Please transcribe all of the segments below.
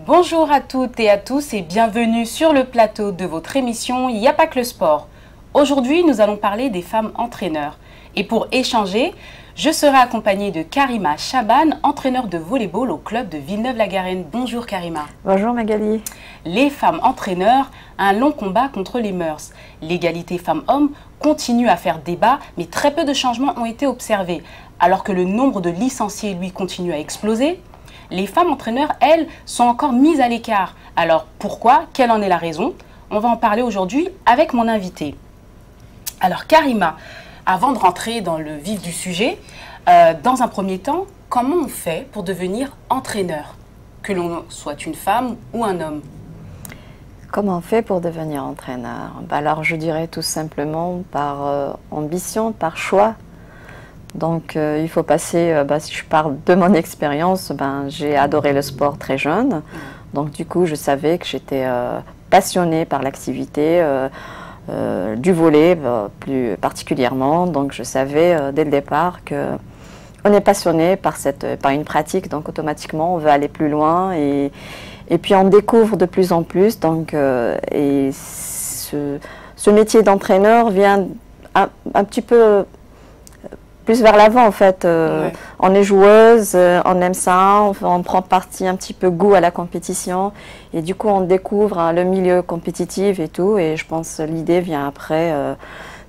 Bonjour à toutes et à tous et bienvenue sur le plateau de votre émission Il n'y a pas que le sport. Aujourd'hui, nous allons parler des femmes entraîneurs. Et pour échanger, je serai accompagnée de Karima Chaban, entraîneur de volleyball au club de Villeneuve-la-Garenne. Bonjour Karima. Bonjour Magali. Les femmes entraîneurs, un long combat contre les mœurs. L'égalité femmes-hommes continue à faire débat, mais très peu de changements ont été observés. Alors que le nombre de licenciés, lui, continue à exploser, les femmes entraîneurs, elles, sont encore mises à l'écart. Alors pourquoi? Quelle en est la raison? On va en parler aujourd'hui avec mon invité. Alors Karima, avant de rentrer dans le vif du sujet, dans un premier temps, comment on fait pour devenir entraîneur, que l'on soit une femme ou un homme? Comment on fait pour devenir entraîneur? Alors je dirais tout simplement par ambition, par choix. Donc il faut passer, si je parle de mon expérience, j'ai adoré le sport très jeune. Donc du coup je savais que j'étais passionnée par l'activité du volley plus particulièrement. Donc je savais dès le départ qu'on est passionné par une pratique, donc automatiquement on veut aller plus loin et puis on découvre de plus en plus. Donc, et ce métier d'entraîneur vient un petit peu plus vers l'avant en fait. Ouais. On est joueuse, on aime ça, on prend partie un petit peu goût à la compétition et du coup on découvre le milieu compétitif et tout, et je pense que l'idée vient après,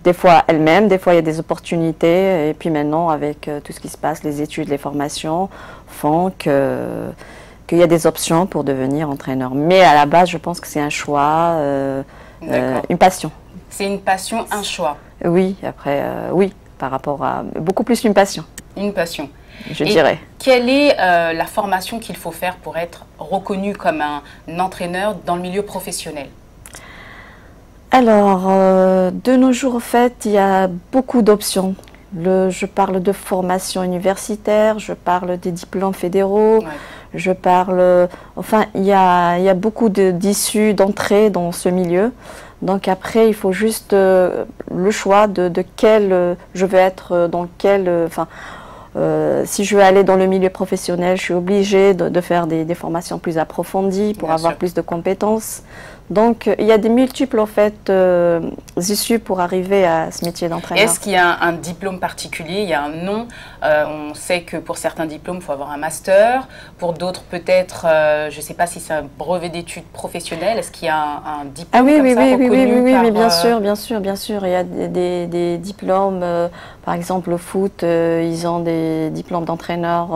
des fois elle-même, des fois il y a des opportunités, et puis maintenant avec tout ce qui se passe, les études, les formations font qu'il y a des options pour devenir entraîneur. Mais à la base je pense que c'est un choix, une passion. C'est une passion, un choix. Oui, après oui. Par rapport à beaucoup plus une passion. Une passion. Je dirais. Quelle est la formation qu'il faut faire pour être reconnu comme un entraîneur dans le milieu professionnel? Alors, de nos jours, en fait, il y a beaucoup d'options. Je parle de formation universitaire, je parle des diplômes fédéraux, Ouais. je parle... Enfin, il y a beaucoup d'issues d'entrée dans ce milieu. Donc après, il faut juste le choix de quel je veux être, dans quel... si je veux aller dans le milieu professionnel, je suis obligée de faire des formations plus approfondies pour Bien avoir sûr. plus de compétences. Donc il y a des multiples en fait, issues pour arriver à ce métier d'entraîneur. Est-ce qu'il y a un diplôme particulier, il y a un nom? On sait que pour certains diplômes, il faut avoir un master. Pour d'autres, peut-être, je ne sais pas si c'est un brevet d'études professionnelles. Est-ce qu'il y a un diplôme Ah oui, comme oui, ça, oui, reconnu par, mais bien sûr, bien sûr, bien sûr. Il y a des diplômes, par exemple au foot, ils ont des diplômes d'entraîneur,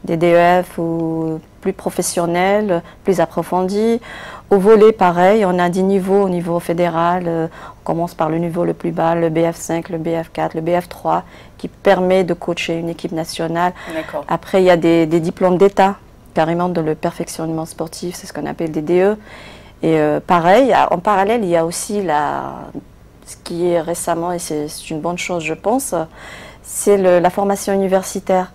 des DEF ou plus professionnels, plus approfondis. Au volley, pareil, on a des niveaux au niveau fédéral. On commence par le niveau le plus bas, le BF5, le BF4, le BF3, qui permet de coacher une équipe nationale. D'accord. Après, il y a des diplômes d'État, carrément de le perfectionnement sportif, c'est ce qu'on appelle des DE. Et pareil, en parallèle, il y a aussi ce qui est récemment, et c'est une bonne chose, je pense, c'est la formation universitaire.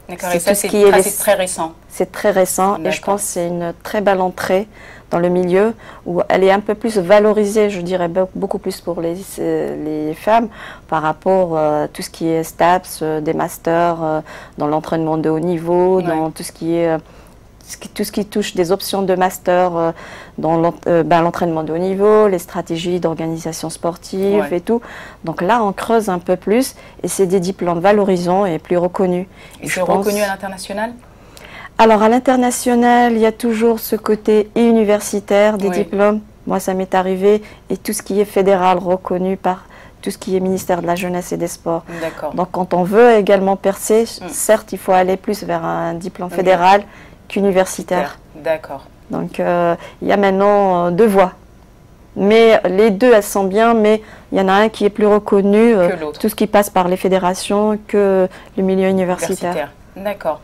D'accord, et ça, c'est très récent. C'est très récent, et je pense que c'est une très belle entrée dans le milieu où elle est un peu plus valorisée, je dirais beaucoup plus pour les femmes par rapport à tout ce qui est STAPS, des masters dans l'entraînement de haut niveau, dans tout ce qui touche des options de master dans l'entraînement de haut niveau, les stratégies d'organisation sportive et tout. Donc là, on creuse un peu plus et c'est des diplômes valorisants et plus reconnus. Et c'est reconnu à l'international? Alors à l'international, il y a toujours ce côté universitaire des diplômes. Moi, ça m'est arrivé, et tout ce qui est fédéral reconnu par tout ce qui est ministère de la Jeunesse et des Sports. Donc quand on veut également percer, certes, il faut aller plus vers un diplôme fédéral qu'universitaire. D'accord. Donc il y a maintenant deux voies. Mais les deux, elles sont bien, mais il y en a un qui est plus reconnu, que l'autre. tout ce qui passe par les fédérations, que le milieu universitaire. D'accord.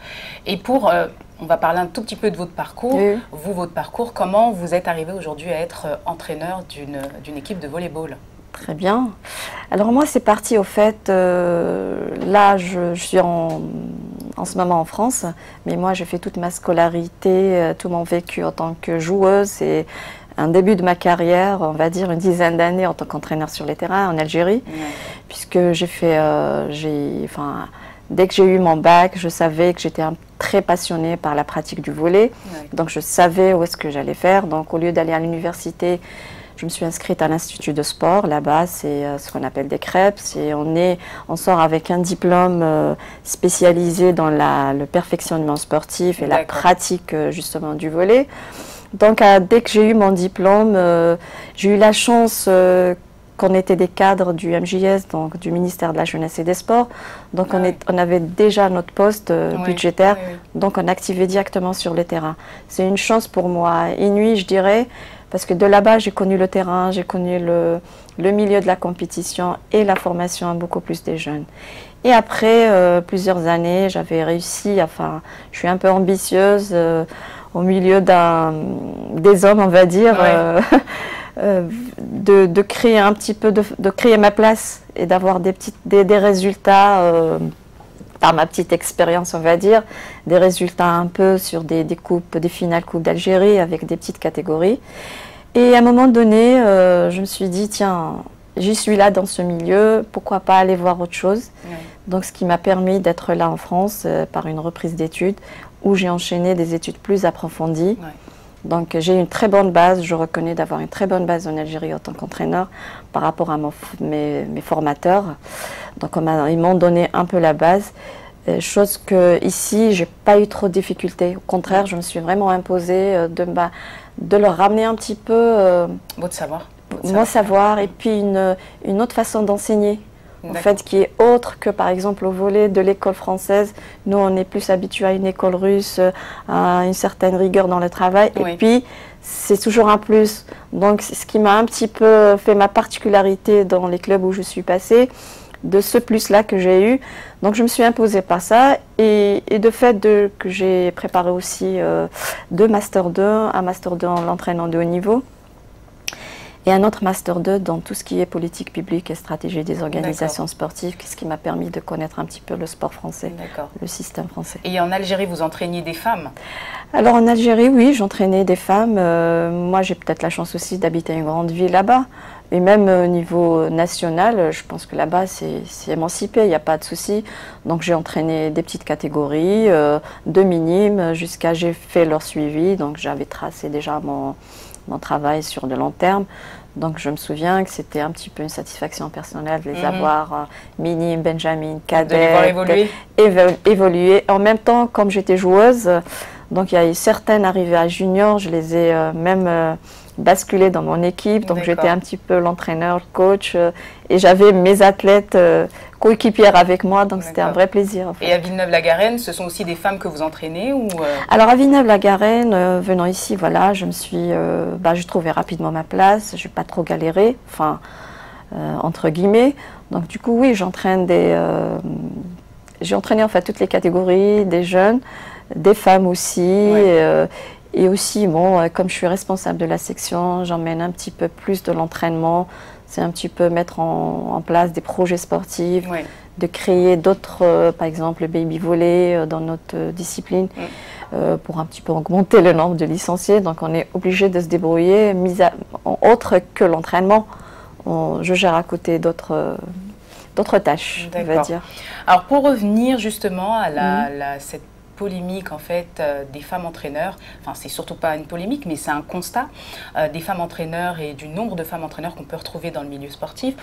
Et pour, on va parler un tout petit peu de votre parcours. Oui. Vous, votre parcours, comment vous êtes arrivé aujourd'hui à être entraîneur d'une équipe de volleyball? Très bien. Alors moi, c'est parti au fait, là, je suis en ce moment en France, mais moi, j'ai fait toute ma scolarité, tout mon vécu en tant que joueuse et un début de ma carrière, on va dire une dizaine d'années en tant qu'entraîneur sur les terrains en Algérie, puisque j'ai fait, dès que j'ai eu mon bac, je savais que j'étais très passionnée par la pratique du volley, donc je savais où est-ce que j'allais faire. Donc au lieu d'aller à l'université, je me suis inscrite à l'Institut de sport. Là-bas, c'est ce qu'on appelle des CREPS. Et on sort avec un diplôme spécialisé dans le perfectionnement sportif et la pratique justement du volley. Donc, dès que j'ai eu mon diplôme, j'ai eu la chance qu'on était des cadres du MJS, donc du ministère de la Jeunesse et des Sports. Donc, on avait déjà notre poste budgétaire. Donc, on activait directement sur le terrain. C'est une chance pour moi inouïe, je dirais. Parce que de là-bas, j'ai connu le terrain, j'ai connu le milieu de la compétition et la formation beaucoup plus des jeunes. Et après plusieurs années, j'avais réussi, je suis un peu ambitieuse au milieu des hommes, on va dire, de créer un petit peu, de créer ma place et d'avoir des résultats par ma petite expérience, on va dire, des résultats un peu sur des finales Coupe d'Algérie avec des petites catégories. Et à un moment donné, je me suis dit, tiens, j'y suis là dans ce milieu, pourquoi pas aller voir autre chose. Donc, ce qui m'a permis d'être là en France par une reprise d'études où j'ai enchaîné des études plus approfondies. Donc, j'ai une très bonne base, je reconnais d'avoir une très bonne base en Algérie en tant qu'entraîneur par rapport à mes formateurs. Donc, ils m'ont donné un peu la base. Chose que ici, j'ai pas eu trop de difficultés. Au contraire, je me suis vraiment imposée de leur ramener un petit peu votre savoir. Mon savoir et puis une autre façon d'enseigner. En fait, qui est autre que par exemple au volley de l'école française. Nous, on est plus habitué à une école russe, à une certaine rigueur dans le travail. Et puis, c'est toujours un plus. Donc, ce qui m'a un petit peu fait ma particularité dans les clubs où je suis passée, de ce plus-là que j'ai eu. Donc, je me suis imposée par ça. Et de fait que j'ai préparé aussi deux Master 2, un Master 2 en l'entraînement de haut niveau, et un autre Master 2 dans tout ce qui est politique publique et stratégie des organisations sportives, ce qui m'a permis de connaître un petit peu le sport français, le système français. Et en Algérie, vous entraîniez des femmes? Alors en Algérie, oui, j'entraînais des femmes. Moi, j'ai peut-être la chance aussi d'habiter une grande ville là-bas. Et même au niveau national, je pense que là-bas, c'est émancipé, il n'y a pas de souci. Donc j'ai entraîné des petites catégories, de minimes, j'ai fait leur suivi. Donc j'avais tracé déjà mon travail sur de long terme. Donc je me souviens que c'était un petit peu une satisfaction personnelle de les avoir minimes, benjamin, cadets, évoluer. En même temps, comme j'étais joueuse, donc il y a eu certaines arrivées à junior, je les ai même basculées dans mon équipe. Donc j'étais un petit peu l'entraîneur, le coach, et j'avais mes athlètes coéquipières avec moi, donc c'était un vrai plaisir. En fait. Et à Villeneuve-la-Garenne, ce sont aussi des femmes que vous entraînez ou Alors à Villeneuve-la-Garenne, venant ici, voilà, j'ai trouvé rapidement ma place, je n'ai pas trop galéré, entre guillemets. Donc du coup, oui, j'ai entraîné en fait toutes les catégories, des jeunes, des femmes aussi. Et aussi, bon, comme je suis responsable de la section, j'emmène un petit peu plus de l'entraînement. C'est un petit peu mettre en place des projets sportifs, de créer d'autres, par exemple le baby volley dans notre discipline, pour un petit peu augmenter le nombre de licenciés. Donc on est obligé de se débrouiller, autre que l'entraînement. Je gère à côté d'autres tâches, on va dire. Alors pour revenir justement à cette polémique en fait des femmes entraîneurs, enfin c'est surtout pas une polémique mais c'est un constat des femmes entraîneurs et du nombre de femmes entraîneurs qu'on peut retrouver dans le milieu sportif.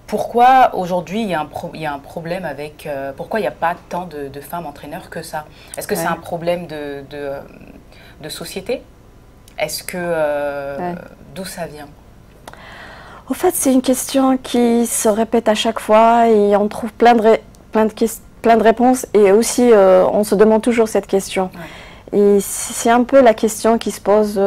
Pourquoi aujourd'hui il y a un problème avec, pourquoi il n'y a pas tant de femmes entraîneurs que ça? Est-ce que c'est un problème de société? Est-ce que d'où ça vient? En fait c'est une question qui se répète à chaque fois et on trouve plein de réponses et aussi on se demande toujours cette question. Et c'est un peu la question qui se pose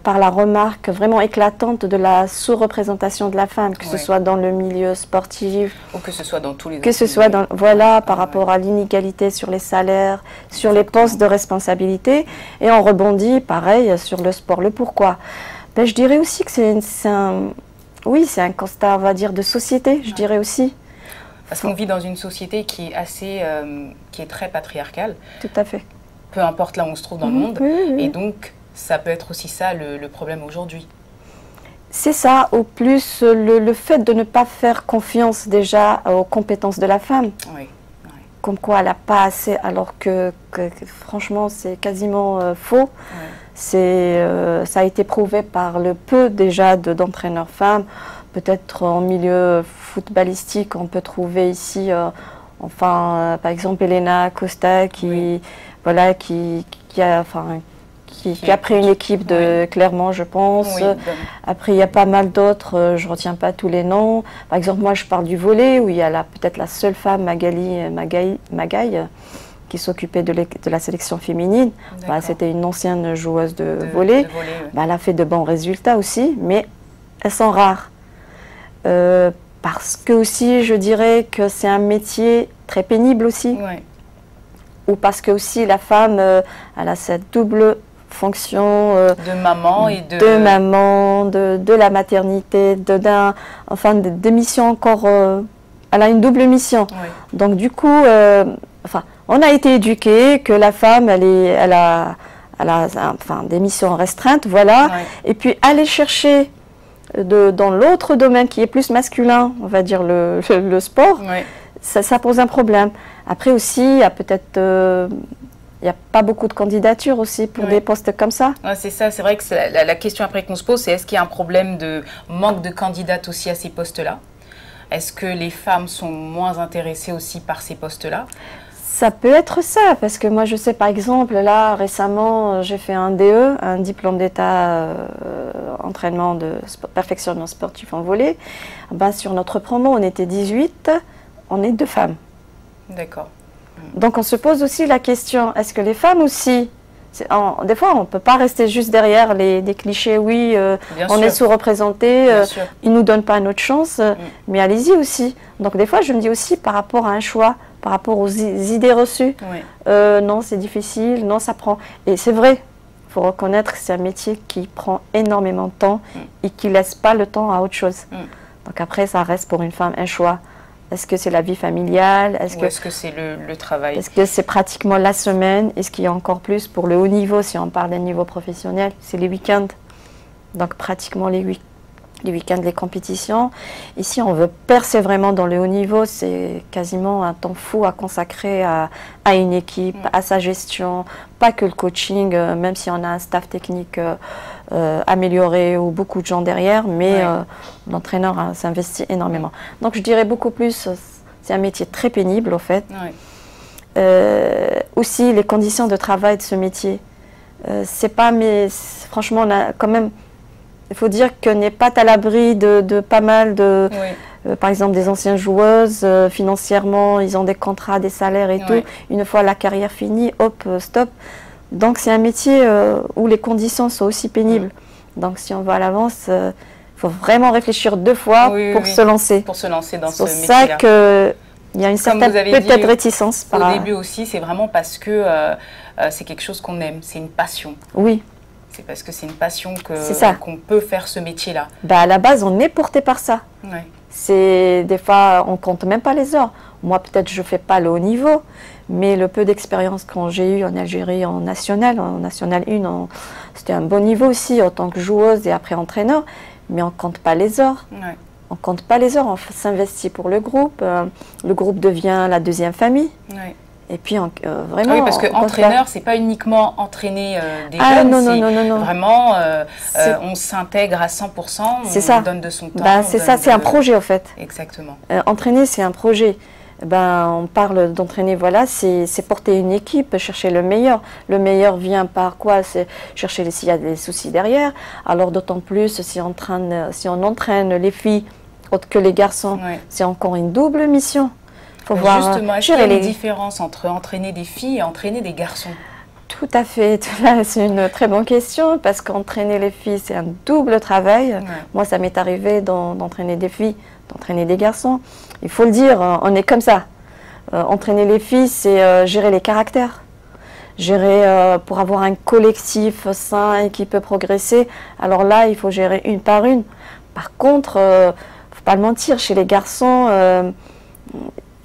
par la remarque vraiment éclatante de la sous-représentation de la femme, que ce soit dans le milieu sportif ou que ce soit dans tous les que ce soit dans, voilà, par rapport à l'inégalité sur les salaires, sur les postes de responsabilité. Et on rebondit pareil sur le sport. Le pourquoi? Ben, je dirais aussi que c'est un constat, on va dire, de société, je dirais aussi. Parce qu'on vit dans une société qui est très patriarcale. Tout à fait. Peu importe là où on se trouve dans le monde. Et donc, Ça peut être aussi ça le problème aujourd'hui. C'est ça, au plus le fait de ne pas faire confiance déjà aux compétences de la femme. Oui. Comme quoi elle n'a pas assez, alors que franchement c'est quasiment faux. Ouais. Ça a été prouvé par le peu déjà d'entraîneurs femmes. Peut-être en milieu footballistique, on peut trouver ici, par exemple, Elena Costa qui a pris une équipe de Clermont, je pense. Oui, après, il y a pas mal d'autres, je ne retiens pas tous les noms. Par exemple, moi, je parle du volley, où il y a peut-être la seule femme, Magaï, qui s'occupait de la sélection féminine. C'était une ancienne joueuse de volley. Elle a fait de bons résultats aussi, mais elles sont rares. Parce que aussi, je dirais que c'est un métier très pénible aussi. Oui. Ou parce que aussi, la femme, elle a cette double fonction de maman et de maman, de la maternité, des missions encore. Elle a une double mission. Oui. Donc du coup, on a été éduqué que la femme, elle a des missions restreintes, voilà. Oui. Et puis aller chercher dans l'autre domaine qui est plus masculin, on va dire le sport, oui. ça pose un problème. Après aussi, il y a peut-être il n'y a pas beaucoup de candidatures aussi pour des postes comme ça. Ouais, c'est ça, c'est vrai que la question après qu'on se pose, c'est est-ce qu'il y a un problème de manque de candidates aussi à ces postes-là? Est-ce que les femmes sont moins intéressées aussi par ces postes-là? Ça peut être ça, parce que moi je sais par exemple, là récemment j'ai fait un DE, un diplôme d'état entraînement de perfectionnement sportif en volley. Sur notre promo on était 18, on est 2 femmes. D'accord. Donc on se pose aussi la question, est-ce que les femmes aussi, des fois on ne peut pas rester juste derrière des clichés, oui, on est sous-représenté, ils ne nous donnent pas notre chance, mais allez-y aussi. Donc des fois je me dis aussi par rapport à un choix, par rapport aux idées reçues, non c'est difficile, non ça prend, et c'est vrai, il faut reconnaître que c'est un métier qui prend énormément de temps et qui ne laisse pas le temps à autre chose. Donc après ça reste pour une femme un choix. Est-ce que c'est la vie familiale? Est-ce que c'est le travail? Est-ce que c'est pratiquement la semaine? Est-ce qu'il y a encore plus pour le haut niveau, si on parle d'un niveau professionnel? C'est les week-ends. Donc pratiquement les week-ends, les compétitions. Ici, on veut percer vraiment dans le haut niveau. C'est quasiment un temps fou à consacrer à une équipe, à sa gestion. Pas que le coaching, même si on a un staff technique amélioré ou beaucoup de gens derrière, mais l'entraîneur s'investit énormément. Donc je dirais beaucoup plus, c'est un métier très pénible au fait. Aussi les conditions de travail de ce métier. C'est pas, mais franchement, on a quand même, il faut dire qu'on n'est pas à l'abri de pas mal de, par exemple des anciennes joueuses, financièrement, ils ont des contrats, des salaires et tout. Une fois la carrière finie, hop, stop. Donc c'est un métier où les conditions sont aussi pénibles. Donc si on va à l'avance, il faut vraiment réfléchir 2 fois pour se lancer. Pour se lancer dans ce métier-là. C'est pour ça qu'il y a une certaine peut-être réticence. Au début aussi, c'est vraiment parce que c'est quelque chose qu'on aime, c'est une passion. Oui. C'est parce que c'est une passion qu'on peut faire ce métier-là. À la base, on est porté par ça. Des fois, on ne compte même pas les heures. Moi, peut-être, je ne fais pas le haut niveau, mais le peu d'expérience que j'ai eu en Algérie, en National 1, c'était un bon niveau aussi en tant que joueuse et après entraîneur, mais on ne compte pas les heures. On ne compte pas les heures, on s'investit pour le groupe devient la deuxième famille. Et puis vraiment. Oui, parce qu'entraîneur, c'est pas uniquement entraîner des jeunes. Non. Vraiment, on s'intègre à 100%, on donne de son temps. C'est ça, c'est un projet en fait. Exactement. Entraîner, c'est un projet. On parle d'entraîner, voilà, c'est porter une équipe, chercher le meilleur. Le meilleur vient par quoi? C'est chercher s'il y a des soucis derrière. Alors d'autant plus si on entraîne les filles autres que les garçons, c'est encore une double mission. Justement, est-ce qu'il y a une différence entre entraîner des filles et entraîner des garçons? Tout à fait, c'est une très bonne question parce qu'entraîner les filles, c'est un double travail. Moi, ça m'est arrivé d'entraîner des filles, d'entraîner des garçons. Il faut le dire, on est comme ça. Entraîner les filles, c'est gérer les caractères. Gérer pour avoir un collectif sain et qui peut progresser. Alors là, il faut gérer une par une. Par contre, il ne faut pas le mentir, chez les garçons,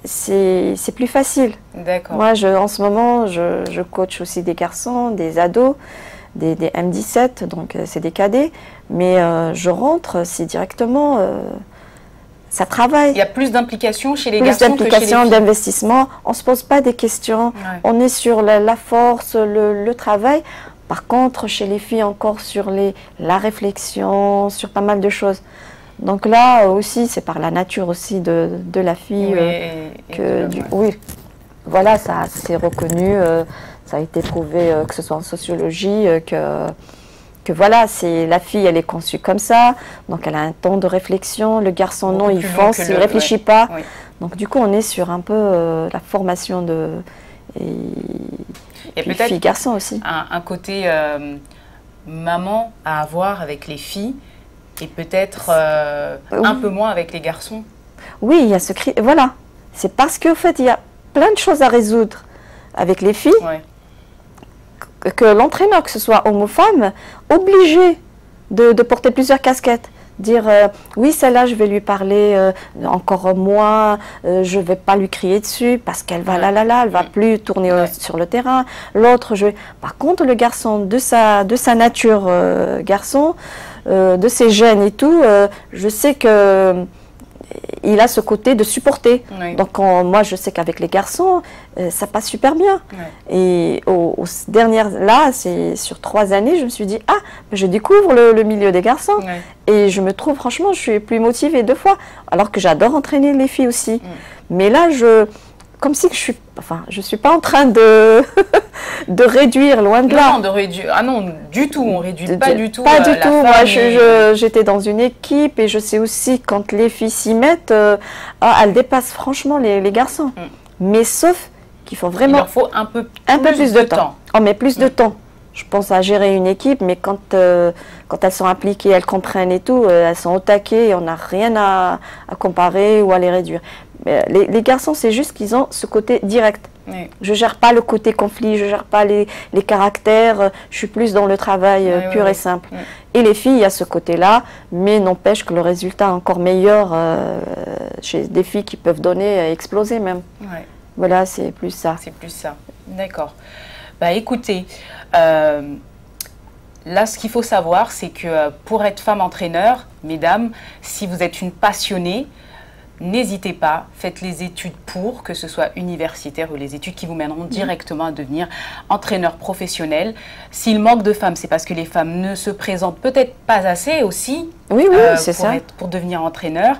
c'est plus facile. D'accord. Moi, en ce moment, je coach aussi des garçons, des ados. des M17, donc c'est des cadets. Mais je rentre, c'est directement, ça travaille. Il y a plus d'implication chez les plus garçons que chez les d'implication, filles. d'investissement. On ne se pose pas des questions. Ouais. On est sur la force, le travail. Par contre, chez les filles, encore sur la réflexion, sur pas mal de choses. Donc là aussi, c'est par la nature aussi de la fille oui, voilà, ça c'est reconnu, ça a été prouvé que ce soit en sociologie, que voilà, la fille, elle est conçue comme ça, donc elle a un temps de réflexion, le garçon non, il fonce, il ne réfléchit pas. Oui. Donc du coup, on est sur un peu la formation et peut-être fille-garçon aussi. Un côté maman à avoir avec les filles et peut-être un peu moins avec les garçons. Oui, il y a ce cri. Voilà, c'est parce qu'en fait, il y a plein de choses à résoudre avec les filles. Ouais. Que l'entraîneur, que ce soit homme ou femme, obligé de porter plusieurs casquettes. Dire oui, celle-là, je vais lui parler encore moins, je ne vais pas lui crier dessus parce qu'elle va elle ne va plus tourner sur le terrain. L'autre, Par contre, le garçon, de sa nature garçon, de ses gènes et tout, je sais que il a ce côté de supporter. Oui. Donc moi je sais qu'avec les garçons, ça passe super bien. Oui. Et aux dernières, là, c'est sur 3 années, je me suis dit, ah, je découvre le milieu des garçons. Oui. Et je me trouve, franchement, je suis plus motivée 2 fois. Alors que j'adore entraîner les filles aussi. Oui. Mais là, comme si je suis pas en train de réduire, loin de là. Non, de réduire. Ah non, du tout, on réduit pas du tout. Pas du tout. Moi, j'étais dans une équipe et je sais aussi quand les filles s'y mettent, elles dépassent franchement les garçons. Mais sauf qu'il faut vraiment. Il leur faut un peu plus de temps. On met plus de temps. Je pense à gérer une équipe, mais quand elles sont impliquées, elles comprennent et tout, elles sont au taquet et on n'a rien à comparer ou à les réduire. Les garçons, c'est juste qu'ils ont ce côté direct. Oui. Je ne gère pas le côté conflit, je ne gère pas les caractères, je suis plus dans le travail pur et simple. Oui. Et les filles, il y a ce côté-là, mais n'empêche que le résultat est encore meilleur chez des filles qui peuvent donner, exploser même. Oui. Voilà, c'est plus ça. C'est plus ça, d'accord. Bah écoutez, là ce qu'il faut savoir, c'est que pour être femme entraîneur, mesdames, si vous êtes une passionnée, n'hésitez pas, faites les études que ce soit universitaire ou les études qui vous mèneront directement à devenir entraîneur professionnel. S'il manque de femmes, c'est parce que les femmes ne se présentent peut-être pas assez aussi c'est ça. Pour devenir entraîneur.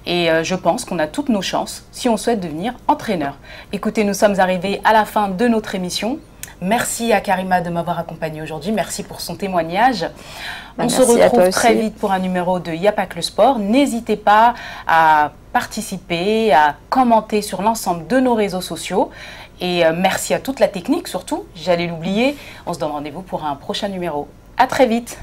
Et je pense qu'on a toutes nos chances si on souhaite devenir entraîneur. Écoutez, nous sommes arrivés à la fin de notre émission. Merci à Karima de m'avoir accompagnée aujourd'hui. Merci pour son témoignage. On se retrouve très vite pour un numéro de Y'a pas que le sport. N'hésitez pas à participer, à commenter sur l'ensemble de nos réseaux sociaux. Et merci à toute la technique surtout. J'allais l'oublier. On se donne rendez-vous pour un prochain numéro. À très vite.